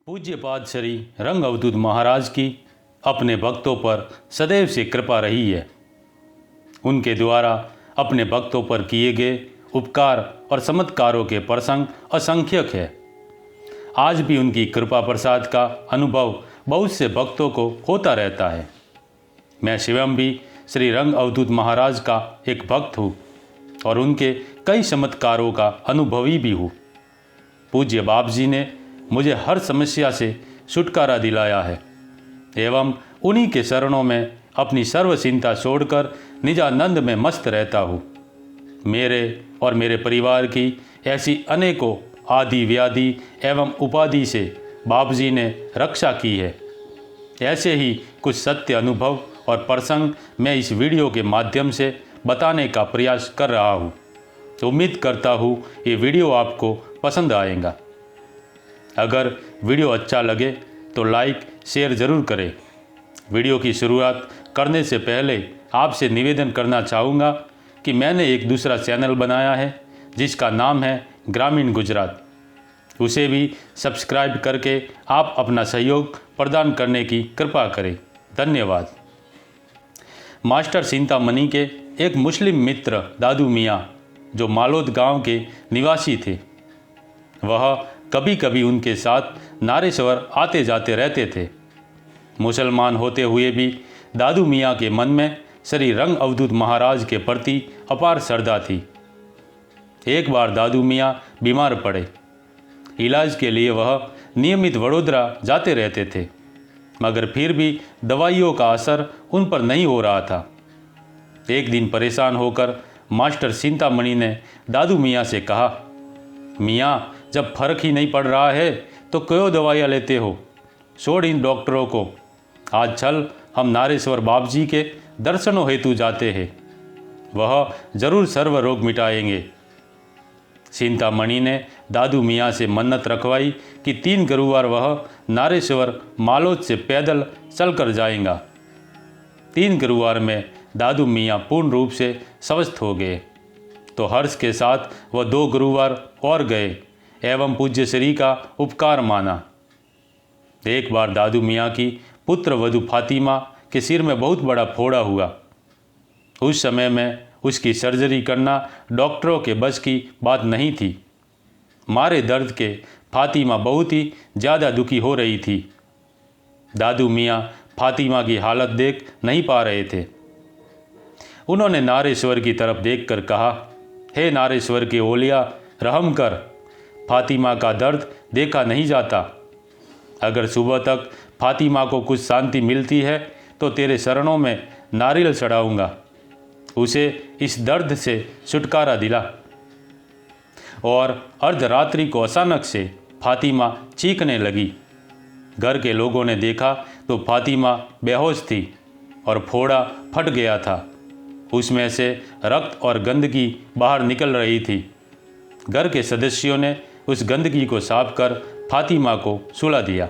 पूज्यपाद श्री रंग अवधूत महाराज की अपने भक्तों पर सदैव से कृपा रही है। उनके द्वारा अपने भक्तों पर किए गए उपकार और चमत्कारों के प्रसंग असंख्यक है। आज भी उनकी कृपा प्रसाद का अनुभव बहुत से भक्तों को होता रहता है। मैं स्वयं भी श्री रंग अवधूत महाराज का एक भक्त हूँ और उनके कई चमत्कारों का अनुभवी भी हूँ। पूज्य बाप जी ने मुझे हर समस्या से छुटकारा दिलाया है एवं उन्हीं के शरणों में अपनी सर्व चिंता छोड़कर निजानंद में मस्त रहता हूँ। मेरे और मेरे परिवार की ऐसी अनेकों आदि व्याधि एवं उपाधि से बाप जी ने रक्षा की है। ऐसे ही कुछ सत्य अनुभव और प्रसंग मैं इस वीडियो के माध्यम से बताने का प्रयास कर रहा हूँ। उम्मीद करता हूँ ये वीडियो आपको पसंद आएगा। अगर वीडियो अच्छा लगे तो लाइक शेयर ज़रूर करें। वीडियो की शुरुआत करने से पहले आपसे निवेदन करना चाहूँगा कि मैंने एक दूसरा चैनल बनाया है जिसका नाम है ग्रामीण गुजरात। उसे भी सब्सक्राइब करके आप अपना सहयोग प्रदान करने की कृपा करें। धन्यवाद। मास्टर चिंतामणि के एक मुस्लिम मित्र दादू मियाँ जो मालोद गांव के निवासी थे, वह कभी कभी उनके साथ नारेश्वर आते जाते रहते थे। मुसलमान होते हुए भी दादू मियाँ के मन में श्री रंग अवधूत महाराज के प्रति अपार श्रद्धा थी। एक बार दादू मियाँ बीमार पड़े। इलाज के लिए वह नियमित वडोदरा जाते रहते थे, मगर फिर भी दवाइयों का असर उन पर नहीं हो रहा था। एक दिन परेशान होकर मास्टर चिंतामणि ने दादू मियाँ से कहा, मियाँ, जब फर्क ही नहीं पड़ रहा है तो क्यों दवाइयाँ लेते हो? छोड़ इन डॉक्टरों को। आज चल हम नारेश्वर बाप जी के दर्शनों हेतु जाते हैं, वह जरूर सर्व रोग मिटाएंगे। चिंतामणि ने दादू मियाँ से मन्नत रखवाई कि 3 गुरुवार वह नारेश्वर मालोद से पैदल चलकर जाएगा। 3 गुरुवार में दादू मियाँ पूर्ण रूप से स्वस्थ हो गए तो हर्ष के साथ वह 2 गुरुवार और गए एवं पूज्य श्री का उपकार माना। एक बार दादू मियाँ की पुत्र वधू फातिमा के सिर में बहुत बड़ा फोड़ा हुआ। उस समय में उसकी सर्जरी करना डॉक्टरों के बस की बात नहीं थी। मारे दर्द के फातिमा बहुत ही ज़्यादा दुखी हो रही थी। दादू मियाँ फातिमा की हालत देख नहीं पा रहे थे। उन्होंने नारेश्वर की तरफ देखकर कहा, हे नारेश्वर के ओलिया, रहम कर। फातिमा का दर्द देखा नहीं जाता। अगर सुबह तक फातिमा को कुछ शांति मिलती है तो तेरे शरणों में नारियल चढ़ाऊंगा। उसे इस दर्द से छुटकारा दिला। और अर्धरात्रि को अचानक से फातिमा चीखने लगी। घर के लोगों ने देखा तो फातिमा बेहोश थी और फोड़ा फट गया था। उसमें से रक्त और गंदगी बाहर निकल रही थी। घर के सदस्यों ने उस गंदगी को साफ कर फातिमा को सुला दिया।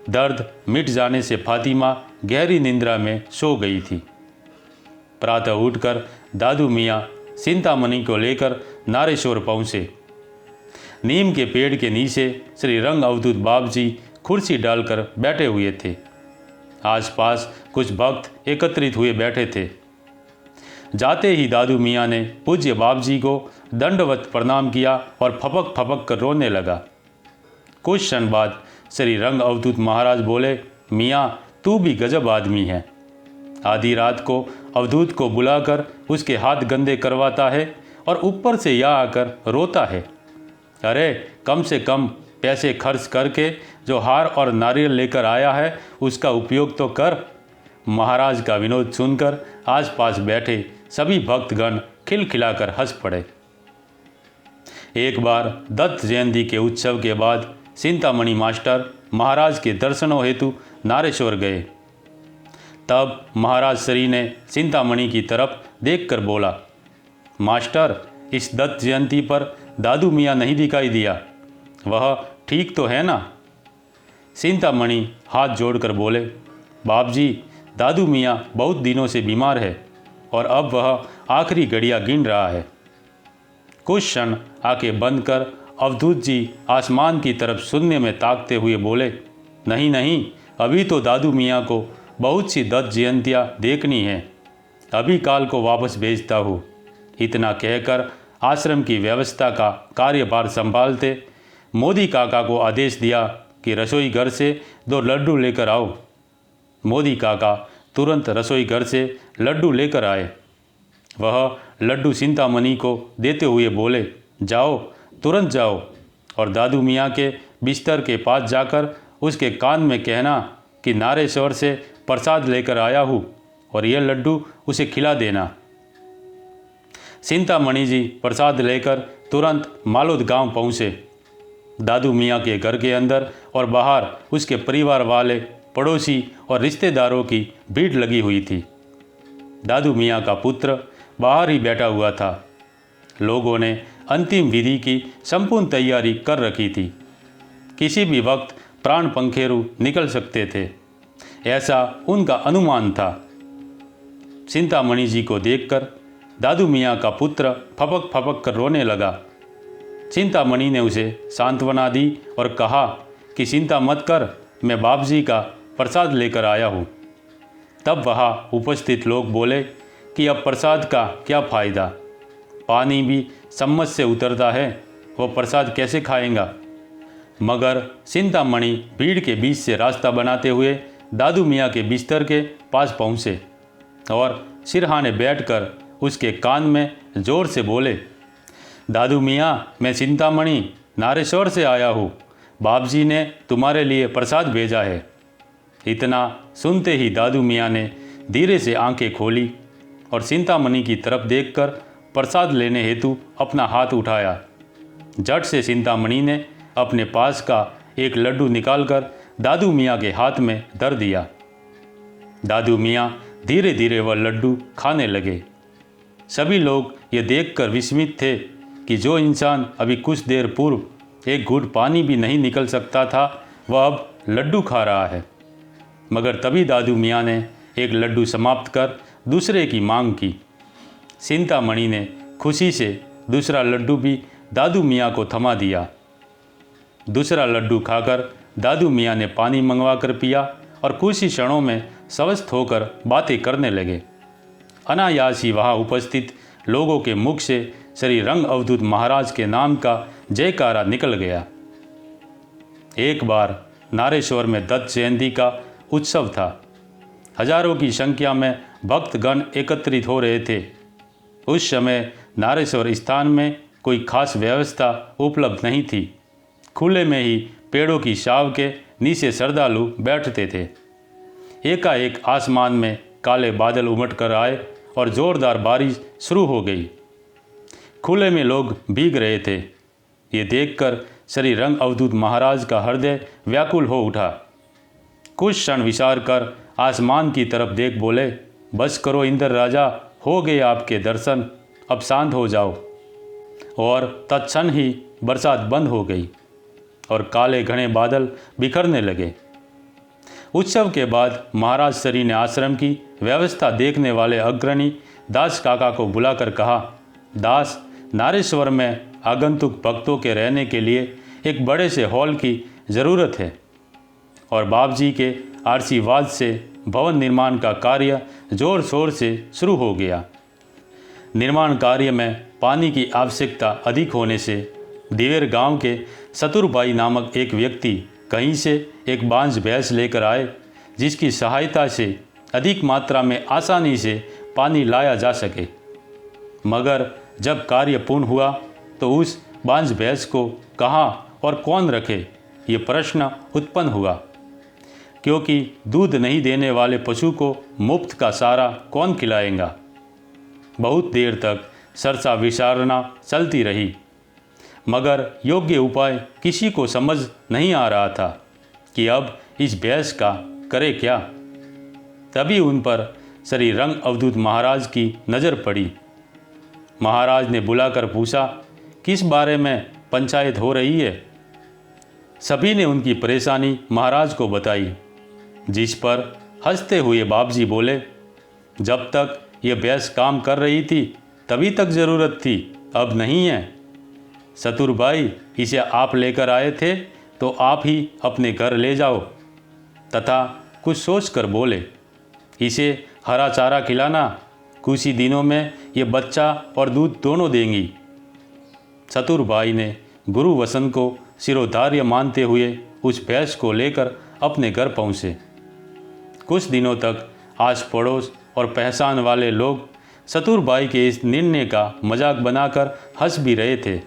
दर्द मिट जाने से फातिमा गहरी निंद्रा में सो गई थी। प्रातः उठकर दादू मियाँ चिंतामणि को लेकर नारेश्वर पहुँचे। नीम के पेड़ के नीचे श्री रंग अवधूत बाप जी कुर्सी डालकर बैठे हुए थे। आसपास कुछ भक्त एकत्रित हुए बैठे थे। जाते ही दादू मियाँ ने पूज्य बाप जी को दंडवत प्रणाम किया और फपक फपक कर रोने लगा। कुछ क्षण बाद श्री रंग अवधूत महाराज बोले, मियाँ, तू भी गजब आदमी है। आधी रात को अवधूत को बुलाकर उसके हाथ गंदे करवाता है और ऊपर से यहाँ आकर रोता है। अरे कम से कम पैसे खर्च करके जो हार और नारियल लेकर आया है उसका उपयोग तो कर। महाराज का विनोद सुनकर आसपास बैठे सभी भक्तगण खिलखिलाकर हंस पड़े। एक बार दत्त जयंती के उत्सव के बाद चिंतामणि मास्टर महाराज के दर्शनों हेतु नारेश्वर गए। तब महाराज श्री ने चिंतामणि की तरफ देखकर बोला, मास्टर, इस दत्त जयंती पर दादू मियाँ नहीं दिखाई दिया, वह ठीक तो है ना? चिंतामणि हाथ जोड़कर बोले, बाप जी, दादू मियाँ बहुत दिनों से बीमार है और अब वह आखिरी घड़ियाँ गिन रहा है। कुछ क्षण आंखें बंद कर अवधूत जी आसमान की तरफ शून्य में ताकते हुए बोले, नहीं नहीं, अभी तो दादू मियाँ को बहुत सी दत्त जयंतियाँ देखनी हैं, अभी काल को वापस भेजता हूँ। इतना कहकर आश्रम की व्यवस्था का कार्यभार संभालते मोदी काका को आदेश दिया कि रसोई घर से 2 लड्डू लेकर आओ। मोदी काका तुरंत रसोई घर से लड्डू लेकर आए। वह लड्डू चिंतामणि को देते हुए बोले, जाओ, तुरंत जाओ और दादू मियाँ के बिस्तर के पास जाकर उसके कान में कहना कि नारेश्वर से प्रसाद लेकर आया हूँ और यह लड्डू उसे खिला देना। चिंतामणि जी प्रसाद लेकर तुरंत मालोद गांव पहुँचे। दादू मियाँ के घर के अंदर और बाहर उसके परिवार वाले, पड़ोसी और रिश्तेदारों की भीड़ लगी हुई थी। दादू मियाँ का पुत्र बाहर ही बैठा हुआ था। लोगों ने अंतिम विधि की संपूर्ण तैयारी कर रखी थी। किसी भी वक्त प्राण पंखेरु निकल सकते थे, ऐसा उनका अनुमान था। चिंतामणि जी को देखकर दादू मियाँ का पुत्र फपक फपक कर रोने लगा। चिंतामणि ने उसे सांत्वना दी और कहा कि चिंता मत कर, मैं बाप जी का प्रसाद लेकर आया हूँ। तब वहाँ उपस्थित लोग बोले कि अब प्रसाद का क्या फ़ायदा, पानी भी चम्मच से उतरता है, वो प्रसाद कैसे खाएंगा। मगर चिंतामणि भीड़ के बीच से रास्ता बनाते हुए दादू मियाँ के बिस्तर के पास पहुँचे और सिरहाने बैठकर उसके कान में जोर से बोले, दादू मियाँ, मैं चिंतामणि नारेश्वर से आया हूँ, बाप जी ने तुम्हारे लिए प्रसाद भेजा है। इतना सुनते ही दादू मियाँ ने धीरे से आंखें खोली और चिंतामणि की तरफ देखकर प्रसाद लेने हेतु अपना हाथ उठाया। झट से चिंतामणि ने अपने पास का एक लड्डू निकालकर दादू मियाँ के हाथ में धर दिया। दादू मियाँ धीरे धीरे वह लड्डू खाने लगे। सभी लोग ये देखकर विस्मित थे कि जो इंसान अभी कुछ देर पूर्व एक घूंट पानी भी नहीं निकल सकता था, वह अब लड्डू खा रहा है। मगर तभी दादू मियाँ ने एक लड्डू समाप्त कर दूसरे की मांग की। चिंतामणि ने खुशी से दूसरा लड्डू भी दादू मियाँ को थमा दिया। दूसरा लड्डू खाकर दादू मियाँ ने पानी मंगवा कर पिया और कुछ ही क्षणों में स्वस्थ होकर बातें करने लगे। अनायास ही वहाँ उपस्थित लोगों के मुख से श्री रंग अवधूत महाराज के नाम का जयकारा निकल गया। एक बार नारेश्वर में दत्त जयंती का उत्सव था। हजारों की संख्या में भक्तगण एकत्रित हो रहे थे। उस समय नारेश्वर स्थान में कोई खास व्यवस्था उपलब्ध नहीं थी। खुले में ही पेड़ों की छांव के नीचे श्रद्धालु बैठते थे। एकाएक आसमान में काले बादल उमड़ कर आए और जोरदार बारिश शुरू हो गई। खुले में लोग भीग रहे थे। ये देखकर श्री रंग अवधूत महाराज का हृदय व्याकुल हो उठा। कुछ क्षण विचार कर आसमान की तरफ देख बोले, बस करो इंद्र राजा, हो गए आपके दर्शन, अब शांत हो जाओ। और तत्क्षण ही बरसात बंद हो गई और काले घने बादल बिखरने लगे। उत्सव के बाद महाराज श्री ने आश्रम की व्यवस्था देखने वाले अग्रणी दास काका को बुलाकर कहा, दास, नारेश्वर में आगंतुक भक्तों के रहने के लिए एक बड़े से हॉल की ज़रूरत है और बाप जी के आशीर्वाद से भवन निर्माण का कार्य जोर शोर से शुरू हो गया। निर्माण कार्य में पानी की आवश्यकता अधिक होने से दिवेर गांव के सतुरबाई नामक एक व्यक्ति कहीं से एक बांझ भैंस लेकर आए, जिसकी सहायता से अधिक मात्रा में आसानी से पानी लाया जा सके। मगर जब कार्य पूर्ण हुआ तो उस बांझ भैंस को कहाँ और कौन रखे, ये प्रश्न उत्पन्न हुआ, क्योंकि दूध नहीं देने वाले पशु को मुफ्त का चारा कौन खिलाएगा। बहुत देर तक चर्चा विचारणा चलती रही, मगर योग्य उपाय किसी को समझ नहीं आ रहा था कि अब इस भैंस का करे क्या। तभी उन पर श्री रंग अवधूत महाराज की नज़र पड़ी। महाराज ने बुलाकर पूछा, किस बारे में पंचायत हो रही है। सभी ने उनकी परेशानी महाराज को बताई, जिस पर हंसते हुए बापजी बोले, जब तक ये भैंस काम कर रही थी तभी तक ज़रूरत थी, अब नहीं है। सतुर भाई, इसे आप लेकर आए थे तो आप ही अपने घर ले जाओ। तथा कुछ सोचकर बोले, इसे हरा चारा खिलाना, कुछ ही दिनों में ये बच्चा और दूध दोनों देंगी। चतुर भाई ने गुरु वसन को शिरोधार्य मानते हुए उस भैंस को लेकर अपने घर पहुँचे। कुछ दिनों तक आस पड़ोस और पहचान वाले लोग चतुर भाई के इस निर्णय का मजाक बनाकर हंस भी रहे थे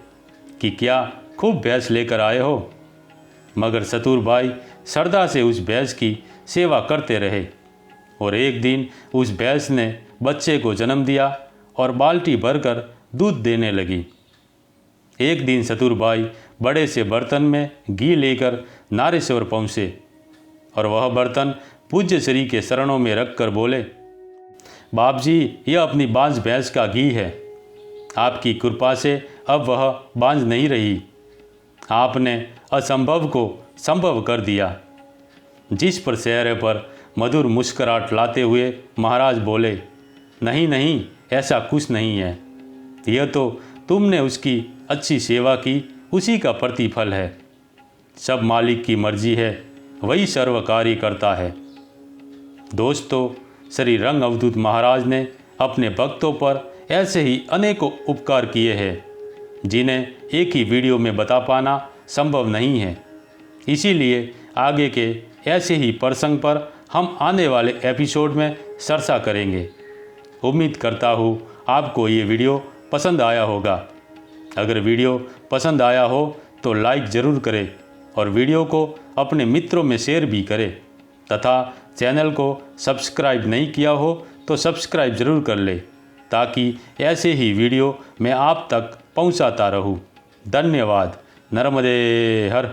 कि क्या खूब भैंस लेकर आए हो। मगर चतुर भाई श्रद्धा से उस भैंस की सेवा करते रहे और एक दिन उस भैंस ने बच्चे को जन्म दिया और बाल्टी भरकर दूध देने लगी। एक दिन चतुर भाई बड़े से बर्तन में घी लेकर नारेश्वर पहुँचे और वह बर्तन पूज्य श्री के चरणों में रखकर बोले, बाप जी, यह अपनी बांझ भैंस का घी है। आपकी कृपा से अब वह बांझ नहीं रही। आपने असंभव को संभव कर दिया। जिस पर चेहरे पर मधुर मुस्कुराहट लाते हुए महाराज बोले, नहीं नहीं, ऐसा कुछ नहीं है। यह तो तुमने उसकी अच्छी सेवा की, उसी का प्रतिफल है। सब मालिक की मर्जी है, वही सर्व कार्य करता है। दोस्तों, श्री रंग अवधूत महाराज ने अपने भक्तों पर ऐसे ही अनेकों उपकार किए हैं जिन्हें एक ही वीडियो में बता पाना संभव नहीं है। इसीलिए आगे के ऐसे ही प्रसंग पर हम आने वाले एपिसोड में चर्चा करेंगे। उम्मीद करता हूँ आपको ये वीडियो पसंद आया होगा। अगर वीडियो पसंद आया हो तो लाइक ज़रूर करें और वीडियो को अपने मित्रों में शेयर भी करें तथा चैनल को सब्सक्राइब नहीं किया हो तो सब्सक्राइब ज़रूर कर ले ताकि ऐसे ही वीडियो मैं आप तक पहुंचाता रहूं। धन्यवाद। नर्मदे हर।